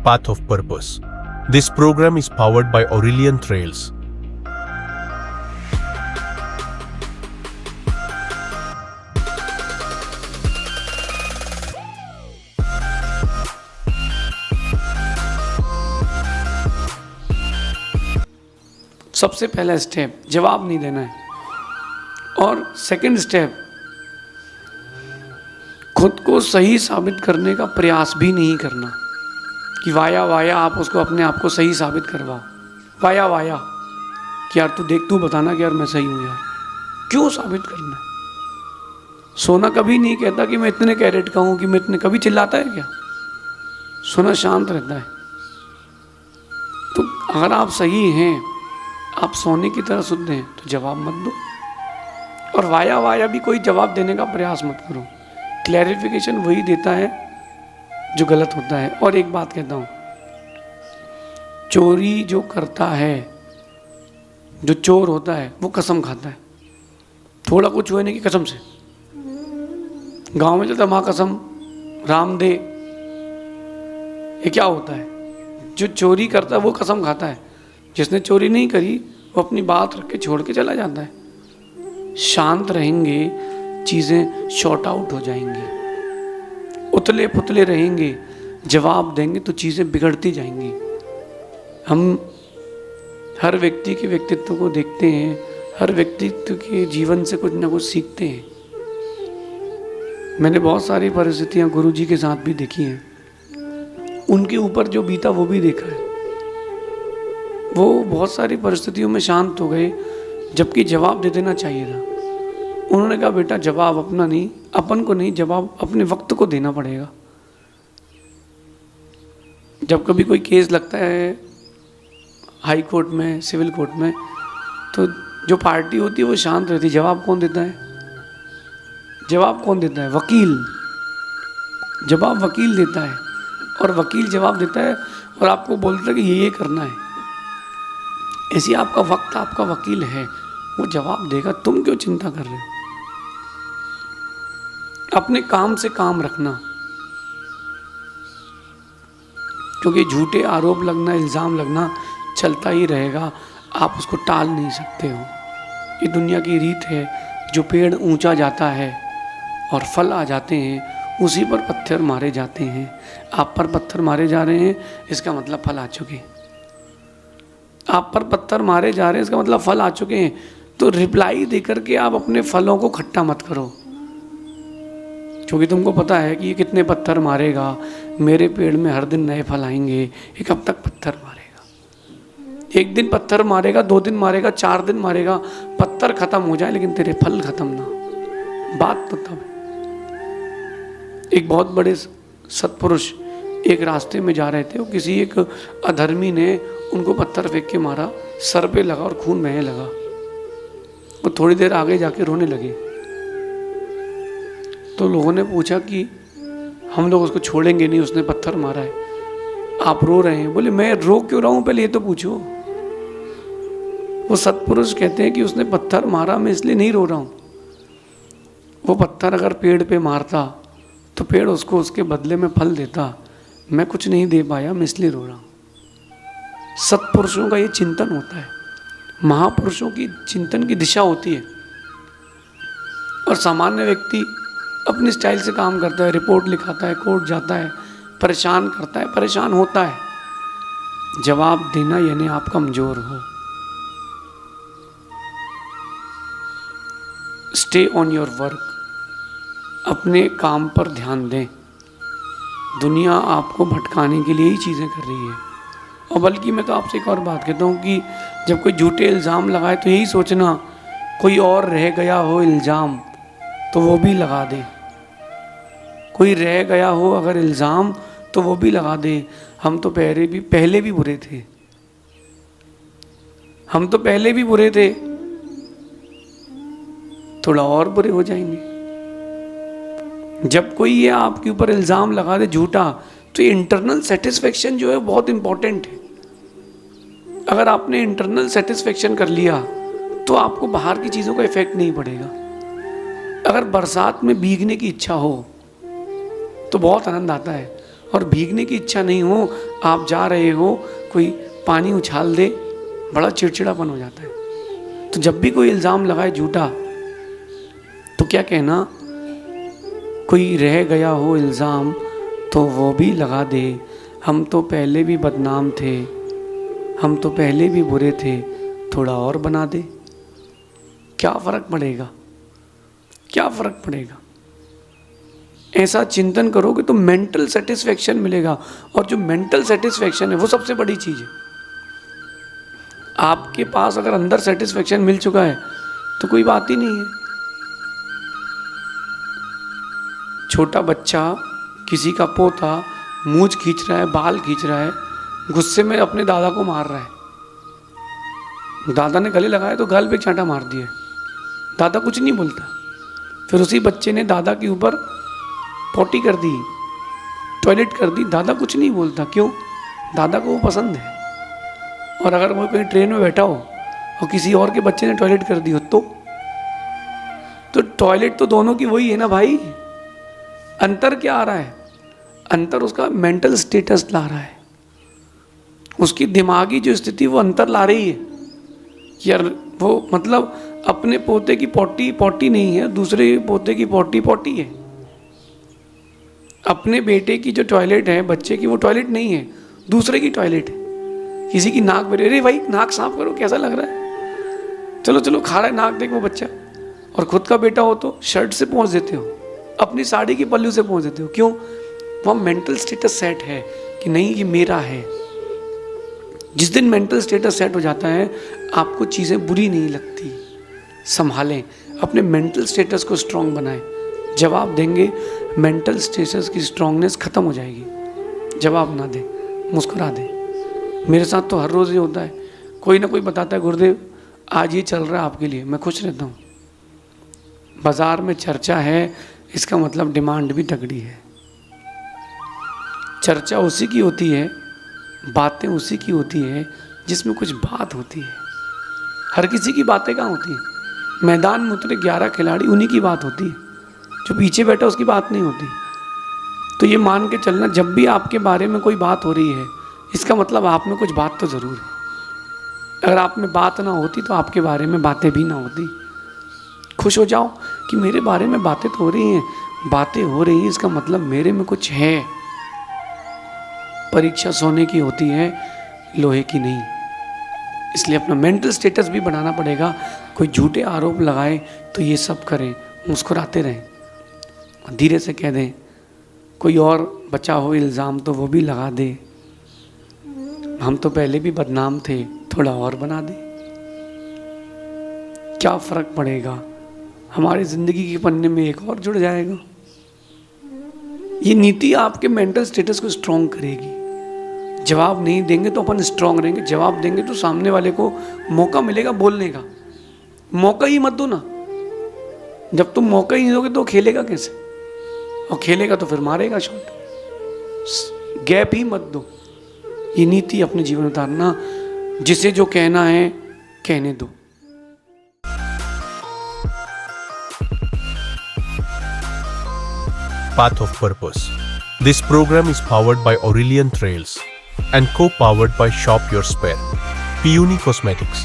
path of purpose. This program is powered by Aurelian Trails. सबसे पहला step जवाब नहीं देना है, और सेकंड स्टेप खुद को सही साबित करने का प्रयास भी नहीं करना कि वाया वाया आप उसको अपने आप को सही साबित करवाओ। वाया वाया कि यार तू देख, तू बताना कि यार मैं सही हूँ यार, क्यों साबित करना है। सोना कभी नहीं कहता कि मैं इतने कैरेट का हूँ, कि मैं इतने, कभी चिल्लाता है क्या? सोना शांत रहता है। तो अगर आप सही हैं, आप सोने की तरह शुद्ध हैं, तो जवाब मत दो, और वाया वाया भी कोई जवाब देने का प्रयास मत करो। क्लैरिफिकेशन वही देता है जो गलत होता है। और एक बात कहता हूँ, चोरी जो करता है, जो चोर होता है, वो कसम खाता है थोड़ा कुछ हुए नहीं की कसम से। गांव में चलता माँ कसम, राम दे, ये क्या होता है? जो चोरी करता है वो कसम खाता है, जिसने चोरी नहीं करी वो अपनी बात रख के छोड़ के चला जाता है। शांत रहेंगे, चीज़ें शॉर्ट आउट हो जाएंगी। उतले पुतले रहेंगे, जवाब देंगे तो चीज़ें बिगड़ती जाएंगी। हम हर व्यक्ति के व्यक्तित्व को देखते हैं, हर व्यक्तित्व के जीवन से कुछ ना कुछ सीखते हैं। मैंने बहुत सारी परिस्थितियां गुरुजी के साथ भी देखी हैं, उनके ऊपर जो बीता वो भी देखा है। वो बहुत सारी परिस्थितियों में शांत हो गए, जबकि जवाब दे देना चाहिए था। उन्होंने कहा बेटा जवाब अपना नहीं, अपन को नहीं, जवाब अपने वक्त को देना पड़ेगा। जब कभी कोई केस लगता है हाई कोर्ट में, सिविल कोर्ट में, तो जो पार्टी होती है वो शांत रहती है। जवाब कौन देता है? जवाब कौन देता है? वकील। जवाब वकील देता है, और वकील जवाब देता है और आपको बोलता है कि ये करना है। ऐसी आपका वक्त, आपका वकील है, वो जवाब देगा, तुम क्यों चिंता कर रहे हो? अपने काम से काम रखना, क्योंकि झूठे आरोप लगना, इल्ज़ाम लगना चलता ही रहेगा, आप उसको टाल नहीं सकते हो। ये दुनिया की रीत है, जो पेड़ ऊंचा जाता है और फल आ जाते हैं, उसी पर पत्थर मारे जाते हैं। आप पर पत्थर मारे जा रहे हैं, इसका मतलब फल आ चुके हैं। आप पर पत्थर मारे जा रहे हैं, इसका मतलब फल आ चुके हैं। तो रिप्लाई देकर के आप अपने फलों को खट्टा मत करो, क्योंकि तुमको पता है कि ये कितने पत्थर मारेगा, मेरे पेड़ में हर दिन नए फल आएंगे, ये कब तक पत्थर मारेगा? एक दिन पत्थर मारेगा, 2 दिन मारेगा, 4 दिन मारेगा, पत्थर खत्म हो जाए लेकिन तेरे फल खत्म ना। बात मतलब एक बहुत बड़े सत्पुरुष एक रास्ते में जा रहे थे, वो किसी एक अधर्मी ने उनको पत्थर फेंक के मारा, सर पे लगा और खून बहने लगा। वो थोड़ी देर आगे जाके रोने लगे। तो लोगों ने पूछा कि हम लोग उसको छोड़ेंगे नहीं, उसने पत्थर मारा है, आप रो रहे हैं। बोले मैं रो क्यों रहा हूँ, पहले ये तो पूछो। वो सत्पुरुष कहते हैं कि उसने पत्थर मारा, मैं इसलिए नहीं रो रहा हूँ। वो पत्थर अगर पेड़ पे मारता तो पेड़ उसको उसके बदले में फल देता, मैं कुछ नहीं दे पाया, मैं इसलिए रो रहा हूँ। सत्पुरुषों का ये चिंतन होता है, महापुरुषों की चिंतन की दिशा होती है। और सामान्य व्यक्ति अपनी स्टाइल से काम करता है, रिपोर्ट लिखाता है, कोर्ट जाता है, परेशान करता है, परेशान होता है। जवाब देना यानी आप कमजोर हो। स्टे ऑन योर वर्क, अपने काम पर ध्यान दें। दुनिया आपको भटकाने के लिए ही चीज़ें कर रही है। और बल्कि मैं तो आपसे एक और बात कहता हूँ कि जब कोई झूठे इल्ज़ाम लगाए तो यही सोचना कोई और रह गया हो इल्ज़ाम तो वो भी लगा दे। कोई रह गया हो अगर इल्ज़ाम तो वो भी लगा दे। हम तो पहले भी बुरे थे, हम तो पहले भी बुरे थे, थोड़ा और बुरे हो जाएंगे। जब कोई ये आपके ऊपर इल्ज़ाम लगा दे झूठा, तो ये इंटरनल सेटिस्फेक्शन जो है बहुत इंपॉर्टेंट है। अगर आपने इंटरनल सेटिस्फेक्शन कर लिया तो आपको बाहर की चीज़ों का इफेक्ट नहीं पड़ेगा। अगर बरसात में भीगने की इच्छा हो तो बहुत आनंद आता है, और भीगने की इच्छा नहीं हो, आप जा रहे हो, कोई पानी उछाल दे, बड़ा चिड़चिड़ापन हो जाता है। तो जब भी कोई इल्ज़ाम लगाए झूठा, तो क्या कहना, कोई रह गया हो इल्ज़ाम तो वो भी लगा दे, हम तो पहले भी बदनाम थे, हम तो पहले भी बुरे थे, थोड़ा और बना दे। क्या फ़र्क पड़ेगा, क्या फ़र्क पड़ेगा। ऐसा चिंतन करोगे तो मेंटल सेटिस्फेक्शन मिलेगा, और जो मेंटल सेटिस्फेक्शन है वो सबसे बड़ी चीज़ है। आपके पास अगर अंदर सेटिस्फेक्शन मिल चुका है तो कोई बात ही नहीं है। छोटा बच्चा, किसी का पोता मूंछ खींच रहा है, बाल खींच रहा है, गुस्से में अपने दादा को मार रहा है। दादा ने गले लगाया तो गाल पे चांटा मार दिया, दादा कुछ नहीं बोलता। फिर उसी बच्चे ने दादा के ऊपर पोटी कर दी, टॉयलेट कर दी, दादा कुछ नहीं बोलता। क्यों? दादा को वो पसंद है। और अगर वो कहीं ट्रेन में बैठा हो और किसी और के बच्चे ने टॉयलेट कर दी हो तो टॉयलेट तो दोनों की वही है ना भाई। अंतर क्या आ रहा है? अंतर उसका मेंटल स्टेटस ला रहा है, उसकी दिमागी जो स्थिति वो अंतर ला रही है। यार वो मतलब अपने पोते की पोटी पोटी नहीं है, दूसरे पोते की पोटी पोटी है। अपने बेटे की जो टॉयलेट है, बच्चे की, वो टॉयलेट नहीं है, दूसरे की टॉयलेट है। किसी की नाक भरे, अरे भाई नाक साफ करो, कैसा लग रहा है, चलो चलो, खा रहा है नाक देख वो बच्चा। और खुद का बेटा हो तो शर्ट से पहुंच देते हो, अपनी साड़ी की पल्लू से पहुंच देते हो। क्यों? वह मेंटल स्टेटस सेट है कि नहीं ये मेरा है। जिस दिन मेंटल स्टेटस सेट हो जाता है, आपको चीज़ें बुरी नहीं लगती। संभालें, अपने मेंटल स्टेटस को स्ट्रांग बनाएं। जवाब देंगे, मेंटल स्टेटस की स्ट्रांगनेस खत्म हो जाएगी। जवाब ना दें, मुस्कुरा दें। मेरे साथ तो हर रोज़ ये होता है, कोई ना कोई बताता है गुरुदेव आज ये चल रहा है आपके लिए, मैं खुश रहता हूँ। बाजार में चर्चा है, इसका मतलब डिमांड भी तगड़ी है। चर्चा उसी की होती है, बातें उसी की होती है जिसमें कुछ बात होती है। हर किसी की बातें कहाँ होती है? मैदान में उतरे 11 खिलाड़ी, उन्हीं की बात होती है, जो पीछे बैठा उसकी बात नहीं होती। तो ये मान के चलना, जब भी आपके बारे में कोई बात हो रही है, इसका मतलब आप में कुछ बात तो ज़रूर है। अगर आप में बात ना होती तो आपके बारे में बातें भी ना होती। खुश हो जाओ कि मेरे बारे में बातें तो हो रही हैं, बातें हो रही हैं, इसका मतलब मेरे में कुछ है। परीक्षा सोने की होती है, लोहे की नहीं। इसलिए अपना मेंटल स्टेटस भी बनाना पड़ेगा। कोई झूठे आरोप लगाए तो ये सब करें, मुस्कुराते रहें और धीरे से कह दें। कोई और बचा हो इल्ज़ाम तो वो भी लगा दे, हम तो पहले भी बदनाम थे, थोड़ा और बना दे। क्या फ़र्क पड़ेगा? हमारी ज़िंदगी के पन्ने में एक और जुड़ जाएगा। ये नीति आपके मेंटल स्टेटस को स्ट्रॉन्ग करेगी। जवाब नहीं देंगे तो अपन स्ट्रॉन्ग रहेंगे, जवाब देंगे तो सामने वाले को मौका मिलेगा बोलने का। मौका ही मत दो ना। जब तुम मौका ही नहीं दोगे तो खेलेगा कैसे? और खेलेगा तो फिर मारेगा शॉट। गैप ही मत दो। ये नीति अपने जीवन में उतारना। जिसे जो कहना है कहने दो। Path of Purpose. This program is powered by Aurelian Trails and co-powered by Shop Your Spare, Peony Cosmetics.